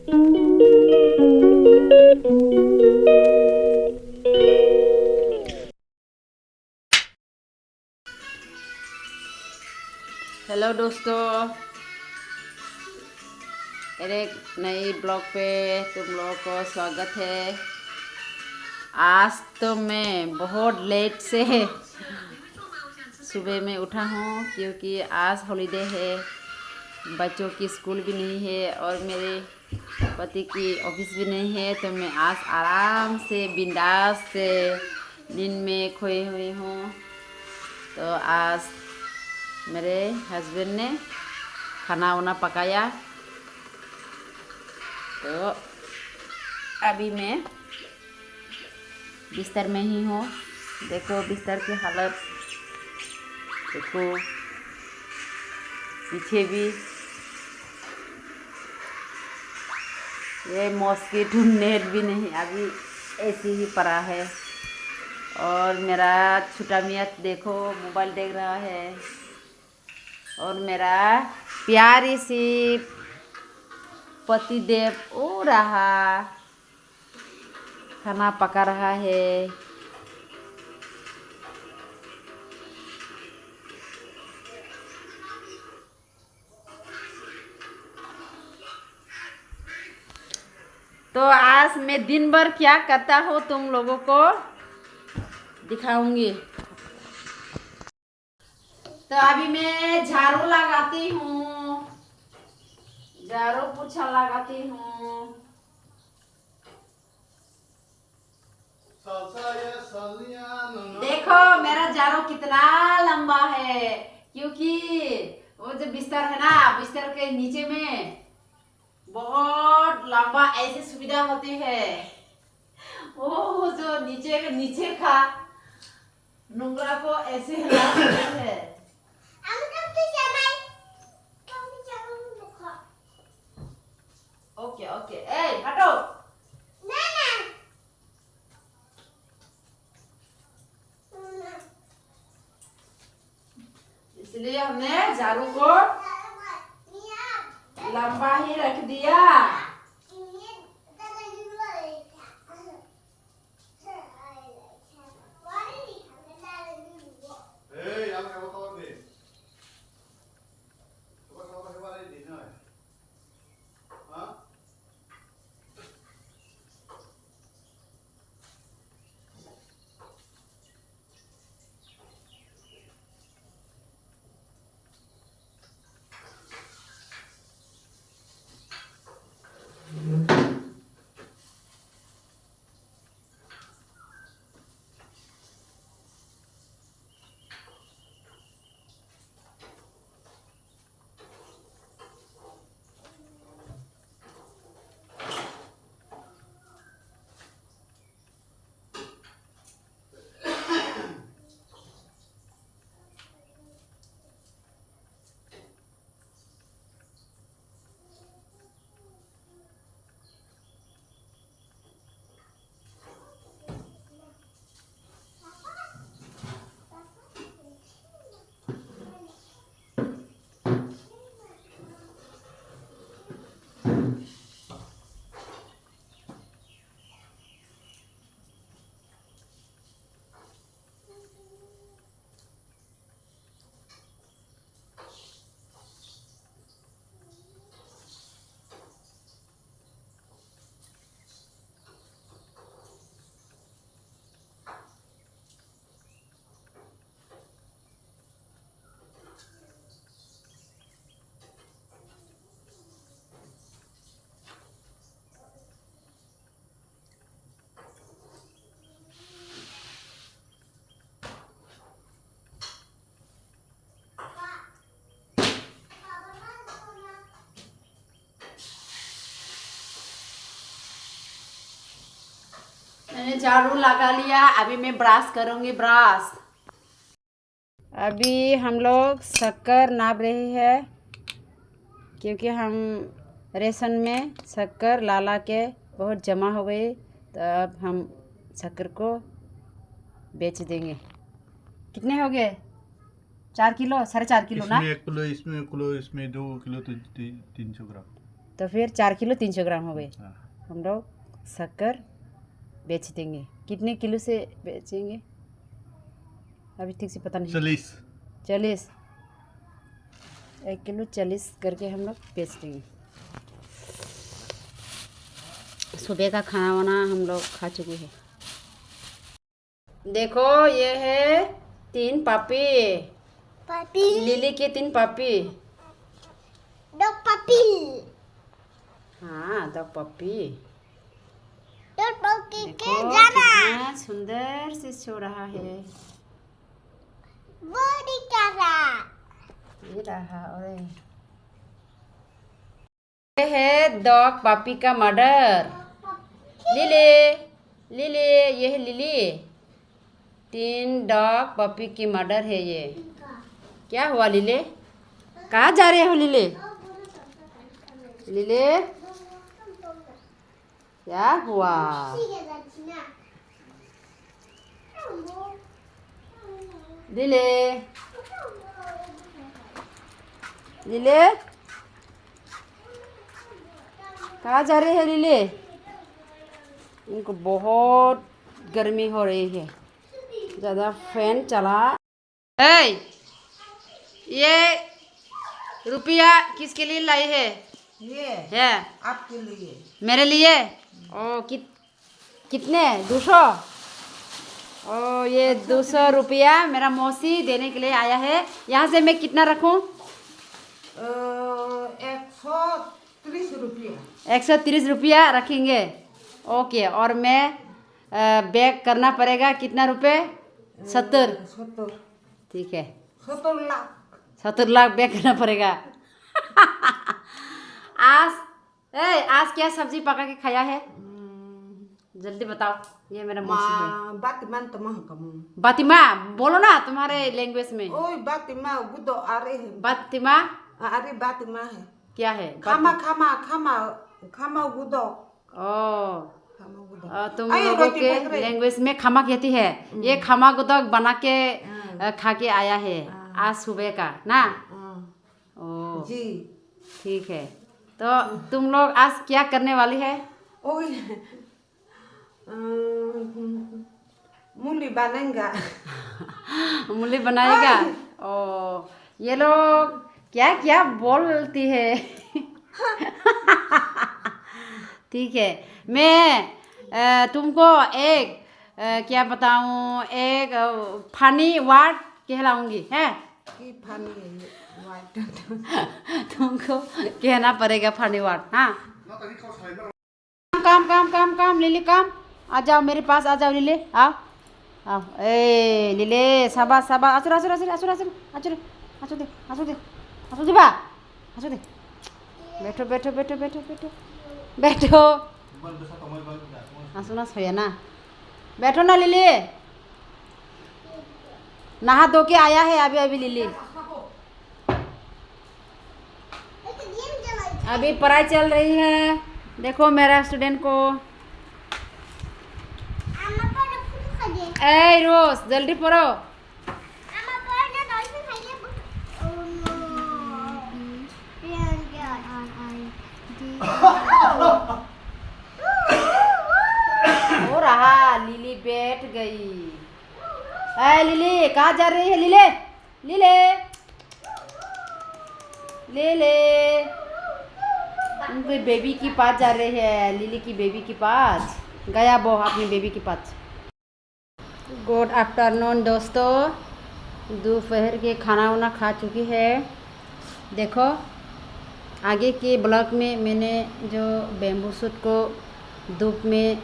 Hello दोस्तों, मेरे नई ब्लॉग पे तुम लोगों को स्वागत है। आज तो मैं बहुत लेट से सुबह में उठा हूँ क्योंकि आज हॉलीडे है, बच्चों की स्कूल भी नहीं है और मेरे पति की ऑफिस भी नहीं है। तो मैं आज आराम से बिंदास से नींद में खोई हुई हूँ। तो आज मेरे हस्बैंड ने खाना वाना पकाया, तो अभी मैं बिस्तर में ही हूँ। देखो बिस्तर की हालत, देखो पीछे भी ये मॉस्किटो नेट भी नहीं, अभी ऐसे ही पड़ा है। और मेरा छोटा मियाँ देखो मोबाइल देख रहा है, और मेरा प्यारी सी पति देव ओ रहा खाना पका रहा है। तो आज मैं दिन भर क्या करता हूँ तुम लोगों को दिखाऊंगी। तो अभी मैं झाड़ू लगाती हूँ, झाड़ू पोछा लगाती हूँ। देखो मेरा झाड़ू कितना लंबा है, क्योंकि वो जो बिस्तर है ना, बिस्तर के नीचे में बहुत लंबा ऐसे सुविधा होती है। वो जो नीचे का नुंगरा को ऐसे हिला देते हैं। ओके ओके, ए हटो। इसलिए हमने झाड़ू को लंबा ही रख दिया। मैंने झाड़ू लगा लिया, अभी मैं ब्रश करूंगी, ब्रश। अभी हम लोग शक्कर नाप रहे हैं, क्योंकि हम रेशन में शक्कर ला ला के बहुत जमा हो गई, तो अब हम शक्कर को बेच देंगे। कितने हो गए? 4 किलो, 4.5 किलो ना? इसमें 1 किलो, इसमें 1 किलो, इसमें 2 किलो, तो 300 ग्राम। तो फिर 4 किलो 300 ग्राम हो गए। हाँ। हम लोग शक्कर बेच देंगे। कितने किलो से बेचेंगे अभी ठीक से पता नहीं। 40 1 किलो 40 करके हम लोग बेच देंगे। सुबह का खाना वाना हम लोग खा चुके हैं। देखो ये है 3 पापी लिली के 3 पापी। 2 papi. हाँ 2 पापी। 2 papi देखो के जाना. कितना सुंदर से सो रहा है। Body cara. ये रहा। अरे ये है डॉग पापी का मर्डर। लिली लिली ये है लिली। 3 डॉग पपी की मर्डर है ये। क्या हुआ लिले? कहाँ जा रहे हो लिले? लिले क्या हुआ? लिले लिले कहाँ जा रहे हैं लिले? इनको बहुत गर्मी हो रही है, ज़्यादा फैन चला। ये रुपया किसके लिए लाई है? ये है आपके लिए। मेरे लिए। ओ कितने 200? ओ ये 200 रुपया मेरा मौसी देने के लिए आया है। यहाँ से मैं कितना रखूँ? 130 रुपया। 130 रुपया रखेंगे। ओके। और मैं बैग करना पड़ेगा कितना रुपए? 70। 70 ठीक है 70 लाख। 70 लाख बैग करना पड़ेगा। आज क्या सब्जी पका के खाया है? जल्दी बताओ। ये मेरा मौसी है। बातिमान तो महकम। बातिमा बोलो ना तुम्हारे लैंग्वेज में। ओए बातिमा गुदो आ रहे हैं। बातिमा अरे बातिमा है। क्या है? खामा खामा खामा खामा गुदो। ओ खामा गुदो। तुम आइए, लोगों रोटी के फेंक रहे। लैंग्वेज में खमा कहती है। ये खमा गुदक बना के खा के आया है आज सुबह का ना। ओ जी ठीक है। तो तुम लोग आज क्या करने वाली है? ओए मूली बनेगा। मूली बनाएगा। ओ ये लोग क्या क्या बोलती है। ठीक है। मैं तुमको एक क्या बताऊँ, एक फनी वर्ड कहलाऊंगी है। की फानी है ये वाइट। तुमको कहना पड़ेगा फनी वर्ड। हाँ काम काम काम काम लिली काम। आ जाओ मेरे पास, आ जाओ लिले। आओ आओ ए लिले साबा साबा आसुर आसुर आसुर आसुर आसुर आसुर आसुर दे आसुर दे आसुर दे बा आसुर दे। बैठो बैठो बैठो बैठो बैठो बैठो। आसुना सोया ना। बैठो ना लिली। नहा धो के आया है अभी अभी लिली। अभी पढ़ाई चल रही है। देखो मेरा स्टूडेंट को। ए रोज जल्दी पढ़ो। हो रहा लिली बैठ गई। ए लिली कहाँ जा रही है? लिले लिले लिले उनके बेबी के पास जा रहे हैं। लिली की बेबी के पास गया वो अपनी बेबी के पास। गुड आफ्टरनून दोस्तों। दोपहर के खाना वाना खा चुकी है। देखो आगे के ब्लॉक में मैंने जो बेम्बू सूट को धूप में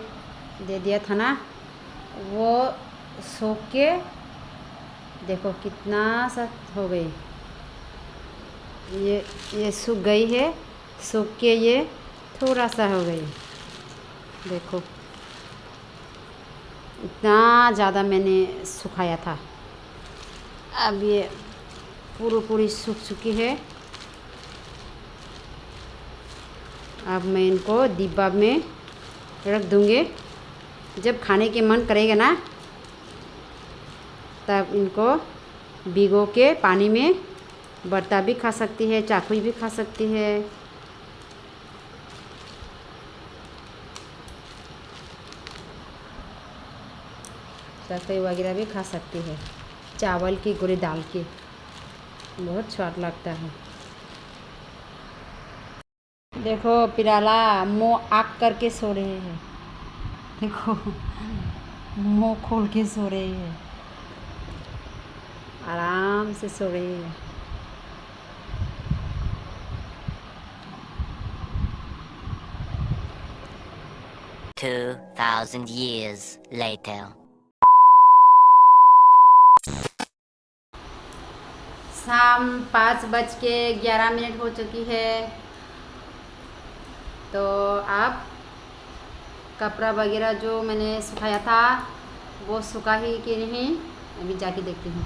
दे दिया था ना, वो सूख के देखो कितना सा हो गई। ये सूख गई है। सूख के ये थोड़ा सा हो गई। देखो इतना ज़्यादा मैंने सुखाया था। अब ये पूरी सूख चुकी है। अब मैं इनको डिब्बा में रख दूँगी। जब खाने के मन करेगा ना तब इनको भिगो के पानी में बर्ता भी खा सकती है, चाकू भी खा सकती है। चटनी वगैरह भी खा सकती है, चावल की गुड़ी डाल के, बहुत स्वाद लगता है। देखो पिराला मुँह आँख करके सो रहे हैं, देखो मुँह खोल के सो रहे हैं, आराम से सो रहे हैं। 2,000 years later. शाम 5:11 हो चुकी है। तो आप कपड़ा वगैरह जो मैंने सुखाया था वो सूखा ही कि नहीं, अभी जाके देखती हूँ।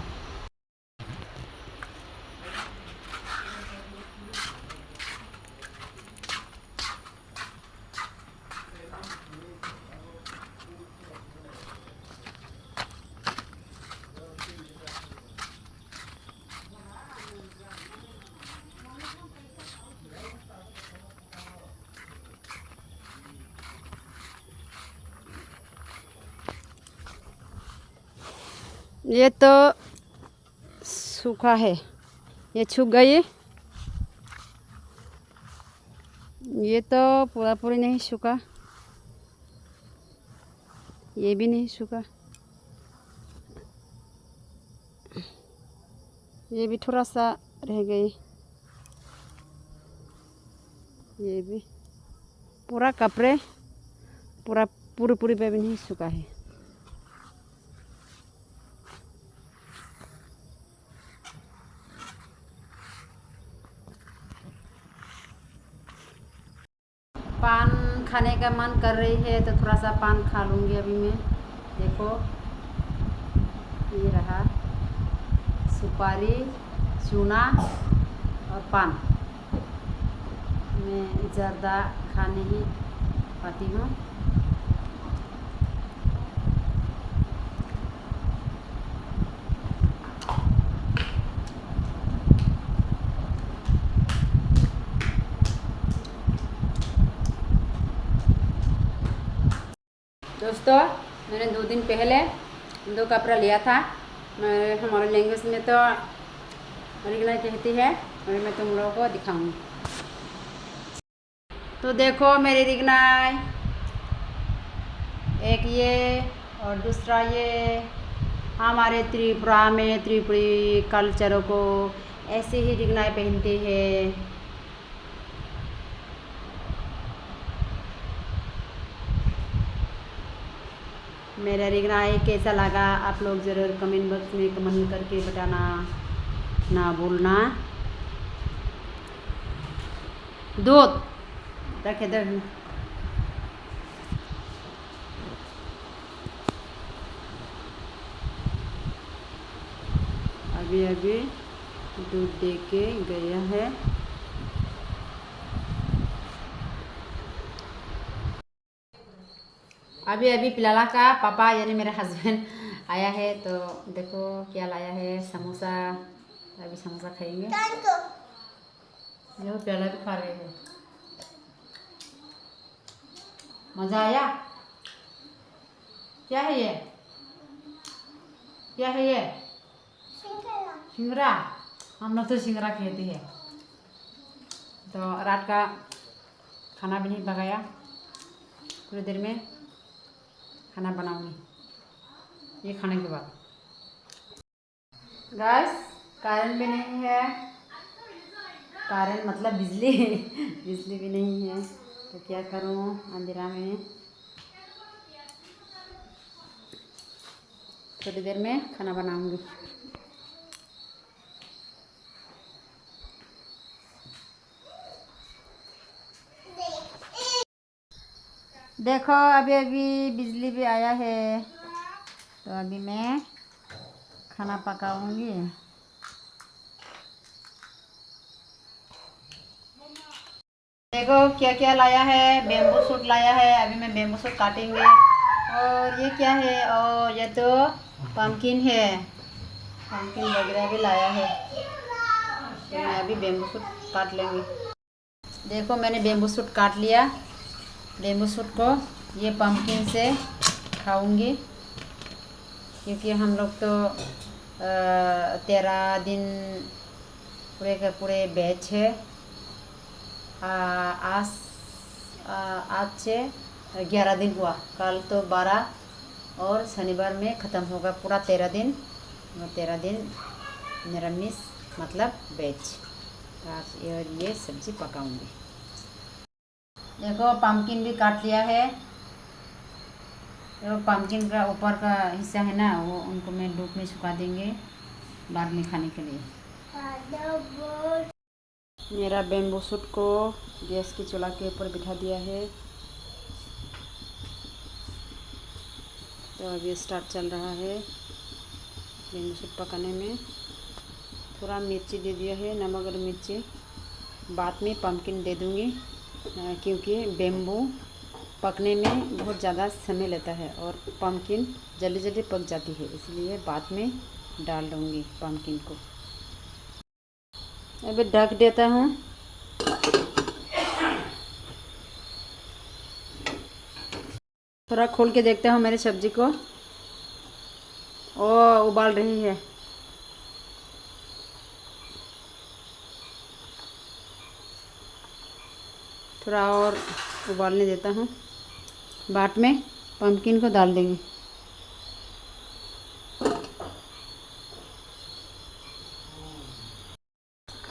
ये तो सूखा है, ये सूख गई, ये तो पूरा पूरी नहीं सूखा, ये भी नहीं सूखा, ये भी थोड़ा सा रह गई, ये भी पूरा कपड़े पूरी पे भी नहीं सूखा है। पान खाने का मन कर रही है तो थोड़ा सा पान खा लूँगी अभी मैं। देखो ये रहा सुपारी, चूना और पान। मैं ज़्यादा खा नहीं पाती हूँ। दोस्तों मैंने 2 दिन पहले 2 कपड़ा लिया था। हमारे लैंग्वेज में तो रिगना कहती है और मैं तुम लोगों को दिखाऊंगी। तो देखो मेरी रिगनाई, एक ये और दूसरा ये। हमारे त्रिपुरा में त्रिपुरी कल्चरों को ऐसे ही रिगनाई पहनते हैं। मेरा रिगनाई कैसा लगा आप लोग ज़रूर कमेंट बॉक्स में कमेंट करके बताना ना भूलना। दूध रखे दे, अभी दूध दे के गया है। अभी पिलाला का पापा यानी मेरा हस्बैंड आया है। तो देखो क्या लाया है, समोसा। अभी समोसा खाएंगे। देखो प्याला भी खा रहे हैं। मज़ा आया? क्या है ये? क्या है ये? सिंगरा। हम लोग तो सिंगरा कहते हैं। तो रात का खाना भी नहीं पकाया, थोड़ी देर में खाना बनाऊंगी ये खाने के बाद। गैस कारण भी नहीं है, कारण मतलब बिजली बिजली भी नहीं है, तो क्या करूं अंधेरा में। थोड़ी देर में खाना बनाऊंगी। देखो अभी बिजली भी आया है, तो अभी मैं खाना पकाऊंगी। देखो क्या क्या लाया है, बेम्बू सूट लाया है। अभी मैं बेम्बू सूट काटेंगे। और ये क्या है? और ये तो पम्पकिन है, पम्पकिन वगैरह भी लाया है। तो मैं अभी बेम्बू सूट काट लेंगे। देखो मैंने बेम्बू सूट काट लिया। बेम्बू सूट को ये पम्पकिन से खाऊंगी। क्योंकि हम लोग तो 13 दिन पूरे के पूरे बैच है। आज आज से 11 दिन हुआ, कल तो 12 और शनिवार में ख़त्म होगा पूरा 13 दिन। 13 दिन निरामिष मतलब वेज। आज ये सब्ज़ी पकाऊंगी। देखो पम्पकिन भी काट लिया है। देखो पम्पकिन का ऊपर का हिस्सा है ना, वो उनको मैं धूप में सुखा देंगे बाद में खाने के लिए। मेरा बेम्बू सूट को गैस की चूल्हा के ऊपर बिठा दिया है। तो अभी स्टार्ट चल रहा है बेम्बू सूट पकाने में। थोड़ा मिर्ची दे दिया है, नमक और मिर्ची। बाद में पम्पकिन दे दूँगी क्योंकि बेम्बू पकने में बहुत ज़्यादा समय लेता है और पम्पकिन जल्दी जल्दी पक जाती है, इसलिए बाद में डाल दूँगी पम्पकिन को। अभी ढक देता हूँ। थोड़ा खोल के देखता हूँ मेरी सब्ज़ी को। ओ उबाल रही है। थोड़ा और उबालने देता हूँ, बाद में पम्पकिन को डाल देंगे।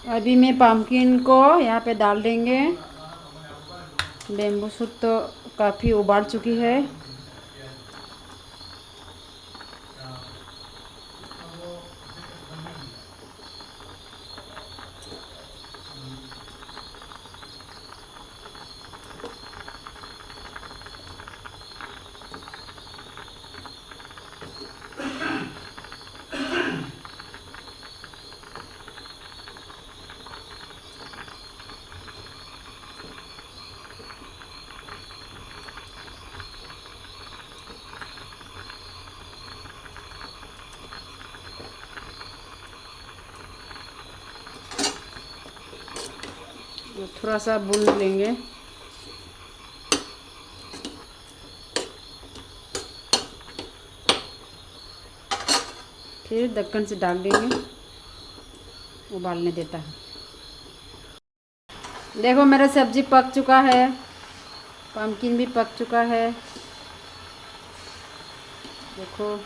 अभी मैं पम्पकिन को यहाँ पे डाल देंगे। बेम्बू सूट तो काफ़ी उबाल चुकी है। थोड़ा सा भून लेंगे। फिर ढक्कन से ढक देंगे, उबालने देता है। देखो मेरा सब्ज़ी पक चुका है, पम्पकिन भी पक चुका है। देखो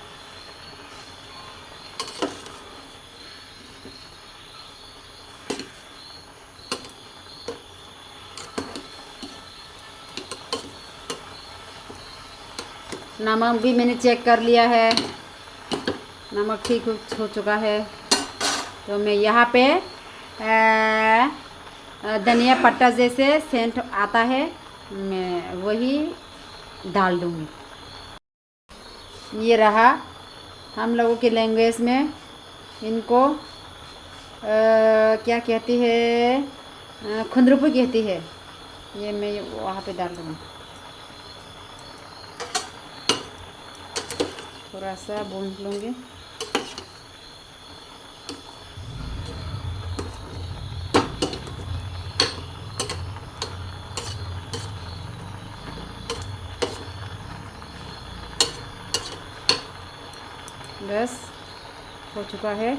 नमक भी मैंने चेक कर लिया है, नमक ठीक हो चुका है। तो मैं यहाँ पे धनिया पत्ता जैसे सेंट आता है, मैं वही डाल दूँगी। ये रहा, हम लोगों की लैंग्वेज में इनको क्या कहती है, खुंदरुपू कहती है। ये मैं वहाँ पे डाल दूँगी। थोड़ा सा भून लूँगी। बस हो चुका है।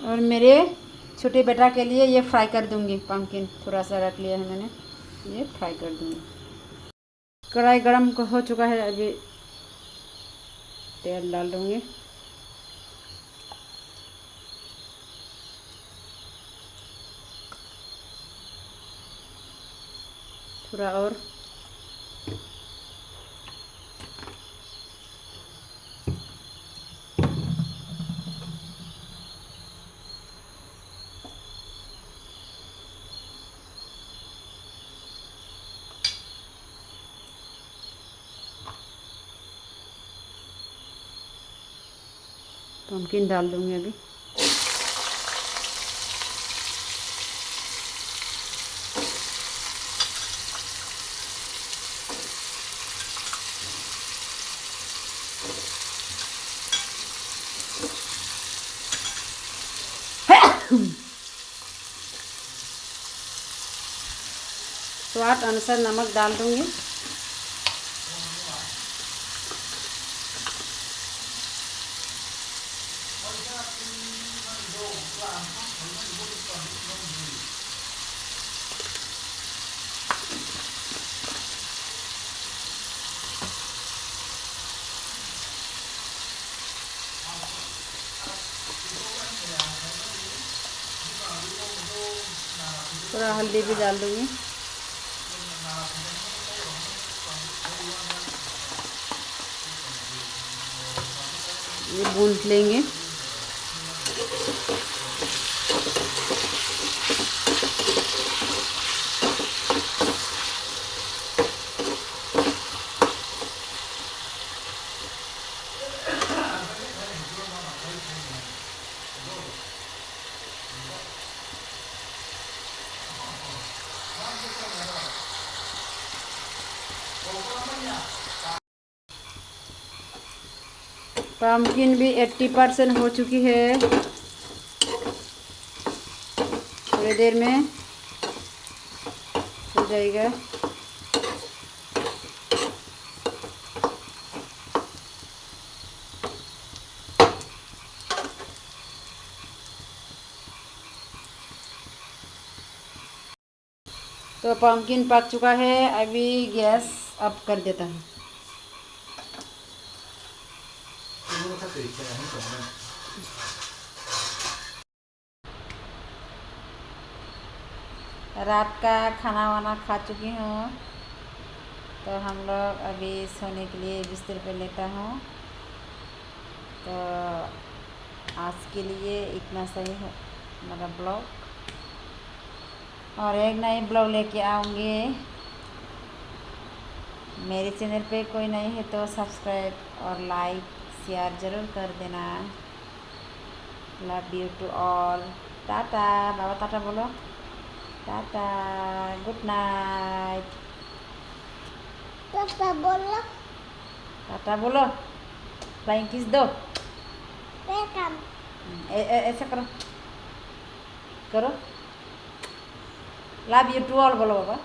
और मेरे छोटे बेटा के लिए ये फ्राई कर दूंगी। पम्पकिन थोड़ा सा रख लिया है मैंने, ये फ्राई कर दूंगी। कढ़ाई गरम हो चुका है, अभी तेल डाल दूंगी। थोड़ा और पम्पकिन डाल दूंगी अभी। स्वाद अनुसार नमक डाल दूँगी। थोड़ा हल्दी भी डाल दूँगी। ये भून लेंगे। पम्पकिन भी 80% हो चुकी है। थोड़ी देर में हो जाएगा। तो पम्पकिन पक चुका है। अभी गैस ऑफ कर देता हूँ। रात का खाना वाना खा चुकी हूँ, तो हम लोग अभी सोने के लिए बिस्तर पे लेटा हूँ। तो आज के लिए इतना सही है मेरा ब्लॉग, और एक नई ब्लॉग लेके आऊँगी। मेरे चैनल पे कोई नहीं है तो सब्सक्राइब और लाइक शेयर ज़रूर कर देना। Love you to all. Tata. बाबा टाटा बोलो। Tata, good night. पापा बोलो टाटा बोलो। फ्लाइंग किस दो। वेलकम। ऐसा करो, करो। लव यू टू ऑल बोलो बाबा।